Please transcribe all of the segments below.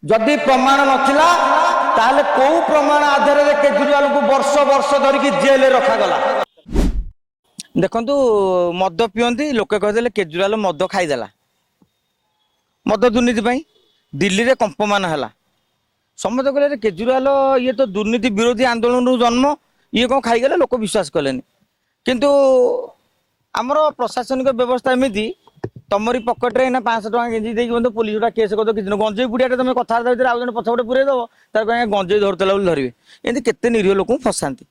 जदि प्रमाण नथिला ताहले को प्रमाण आधार रे केजरीवाल को वर्ष वर्ष धरिकी जेल रखागला। देखंतु मद पियंती लोके कहदेले केजरीवाल मद खाईदेला मद दुर्नीति पाई दिल्ली रे कंपमान हैला समझ कहले केजरीवाल ये तो दुर्नीति विरोधी आंदोलन जन्म ये कौन खाईगले लोक विश्वास कलेनि किंतु आमर प्रशासनिक व्यवस्था एमती तमरी पकेट रे 500 टका गेंजी देकी पुलिस गुटा केस कर किसी गंजेई पुड़िया तुम कथबार्ता भितर आउ जन पछपटे पुरे दब तार गंजेई धरला बोली धरवे एमती केते निरीह लोक फसाती।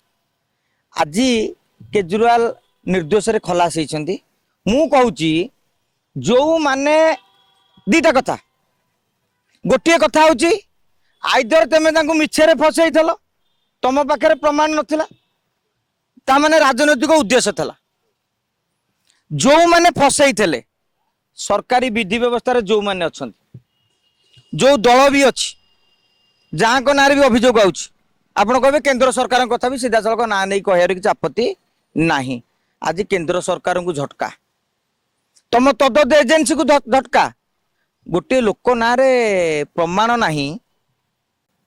आज केजरीवाल निर्दोष रे खलास होती मु कहूची जो माने दीटा कथा गोटे कथा हूँ आइदर तुम मिछे फसई तुम पाखे प्रमाण नथिला ता माने राजनैतिक उद्देश्य था जो माने फसई थे सरकारी विधि व्यवस्था जो माने अच्छा जो दल भी अच्छी जहाँ को नारे भी अभियोग आपड़ कहे केंद्र सरकार कथा भी सीधा सड़क ना नहीं कह कि आपत्ति नहीं। आज केंद्र सरकार को झटका तुम तदत एजेन्सी को झटका गोटे लोक ना प्रमाण नहीं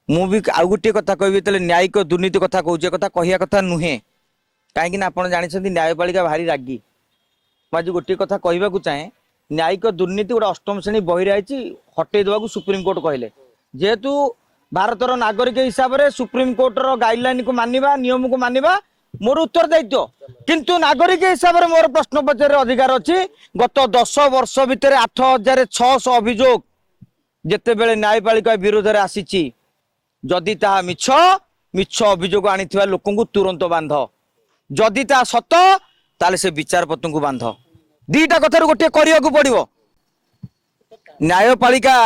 मु भी आउ गोटे कथा कह न्यायिक दुर्नीति कथा कहे कथा कहया कथा नुहे कहीं आप जानते न्यायपालिका भारी रागी आज गोटे कथा कहवाक चाहे न्यायिक दुर्नीति गोटे अष्टम श्रेणी बही रही हटई देवा सुप्रीमकोर्ट कहले जेहेतु भारतर नागरिक हिसाब से सुप्रीमकोर्टर गाइडलाइन को मानिबा नियम को मानिबा मोर उत्तर दायित्व किंतु नागरिक हिसाब से मोर प्रश्न पचार अधिकार अच्छी गत 10 वर्ष भितर 8600 अभियोग जिते बेले न्यायपालिका विरोध में आसी जदि ता मिछ मिछ अभियोग आनी लोक तुरंत बांध जदि ता सत ताले से विचारपति को बांध दीटा कथार गोटे करने को पड़ो। न्यायपालिका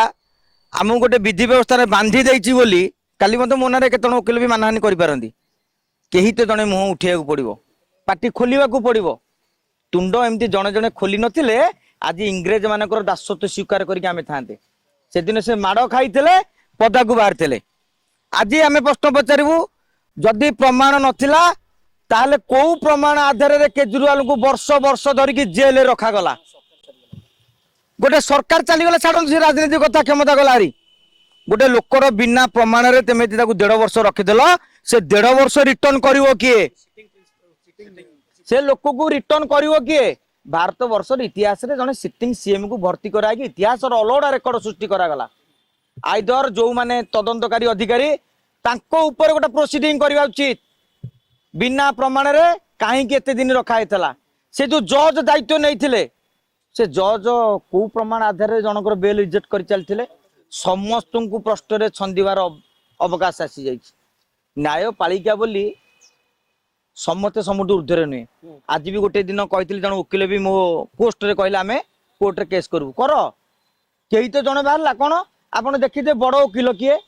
आमको गोटे विधि व्यवस्था बांधी देइछि बोली काली मत मो ना केतन वकिल भी मानहानि करें कहीं तो जड़े मुह उठा पड़ो पार्टी खोलने को पड़ो तुंड एमती जड़े जड़े खोली नथिले आज इंग्रेज मानकर दासत्व स्वीकार करके आमे थांते से दिन से माड़ खाई पदा को बाहर थे। आज आम प्रश्न पचारू जदि प्रमाण नथिला ताहले को प्रमाण आधार रे केजरीवाल को वर्ष वर्ष धरिकी जेल रखागला। गोटे सरकार चलीगला छाड़ से राजनीति कथा क्षमता गला हारी गोटे लोकर बिना प्रमाण रे तेमे 1.5 वर्ष रखिदेल से 1.5 वर्ष रिटर्न करिवो किए से लोक को रिटर्न करिवो किए भारत वर्ष इतिहास रे जने सिटिंग सीएम को भर्ती कराई इतिहास अलौड़ा रेकर्ड सृष्टि करागला। आइदर जो माने तदंतकारी अधिकारी तांको ऊपर गोटे प्रोसीडिंग करवा उचित बिना प्रमाण रे कहीं एते दिन रखा हैतला से जो जज दायित्व नहीं से जज को प्रमाण आधार रे जनकर बेल रिजेक्ट कर चलते समस्त को प्रश्न रे छंदिवार अवकाश आसी जाई। न्यायपालिका बोली समस्ते समुद्र ऊर्धरे नुहे आज भी गोटे दिन कही जन वकिल भी मो पोस्ट रे कहला आमे कोर्ट रे केस करू कर कई तो जने बाहरला कौन आपन देखिते बड़ वकिल किए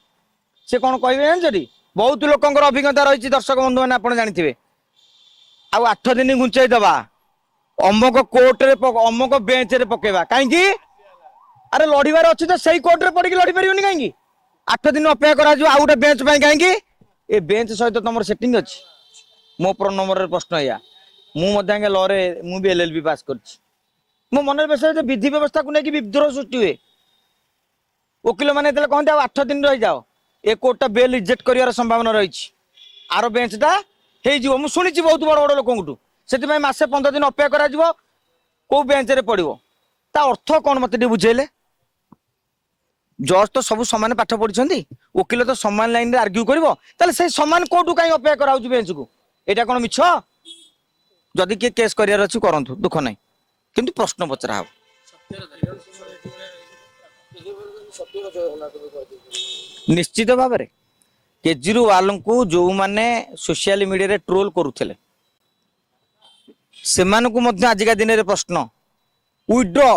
से कौन कहे जानछी बहुत लोकंर अभिज्ञता रही दर्शक बंधु मैंने आप जानते आउ 8 दिन घुंचाई दबा अमुक कोर्ट रे अमुक बेंच रे पकेबा कहीं अरे लड़बार अच्छी तो सही कोर्ट रे पड़ी लड़ी पार कहीं 8 दिन अपेक्षा करा आउ गोटे बेंच कहीं ए बेंच सहित तुम सेटिंग अच्छी मो नंबर प्रश्न या मुझे लॉ रे मु भी एलएलबी पास कर मो मन विषय विधि व्यवस्था को लेकिन विद्रोह सृष्टि हुए वकिल मैंने कहते 8 दिन रही जाओ ए कोर्टा बेल रिजेक्ट कर संभावना रही आर बेंचटा हो मुझे बहुत बड़ बड़ लोक से मासे 15 दिन अपेक्षा करा कौ बेंच रे पड़ो ता अर्थ कौन मत बुझेले जज तो सब सामान पाठ पढ़ी वकिल तो सामान लाइन रे आर्ग्यू कर सामान कोर्ट कहीं अपेक्षा करा बेंच को यहाँ कौन मिछ जदि किए केस कर करंतु दुख ना किंतु प्रश्न पचरा हो निश्चित भाव में केजरीवाल को जो माने सोशल मीडिया रे ट्रोल करुले से आजिका दिन में प्रश्न विड्रॉ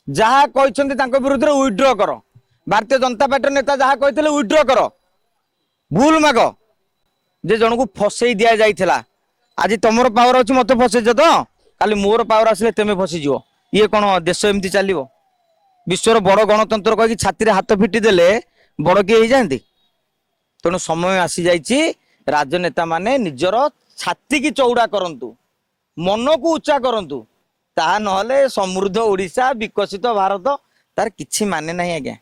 जहाँ कहते विरुद्ध विड्रॉ कर भारतीय जनता पार्टी नेता जहाँ कहते विड्रॉ कर भूल माग जे जन को फसई दि जाइला आज तुम पावर अच्छी मत फसईच तो खाली मोर पावर आसिले तेमे फसीज ये कौन देश एमती चलो विश्वर बड़ गणतंत्र कही छाती हाथ फिटी देले बड़ किए जाती तेणु समय आसी जाइए राजनेता माने निजर छाती की चौड़ा करंतु मन को उच्चा करंतु ता नहले समृद्ध ओडिशा विकसित भारत तार किछि माने नहीं आज्ञा।